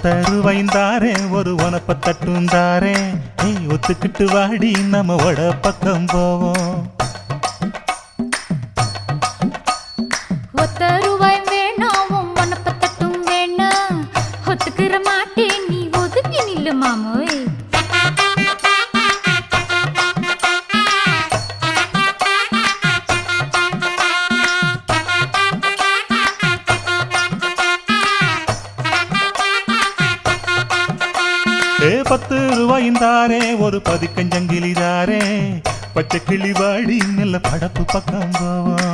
ஒத்தருவைந்தாரே ஒரு உனப்ப தட்டுந்தாரே ஒத்துக்கிட்டு வாடி நம்ம வட பக்கம் போவோம். ஒத்தருவாய் வேணாம் உனப்ப தட்டும் வேணாம் ஒத்துக்கிற மாட்டேன் நீ ஒதுங்கி நில்லு மாமோய். ₹10 ஒரு பதிக்கஞ்சங்கிலிதாரே பச்சை கிளி வாடி நல்ல படப்பு பக்கம் போவோம்.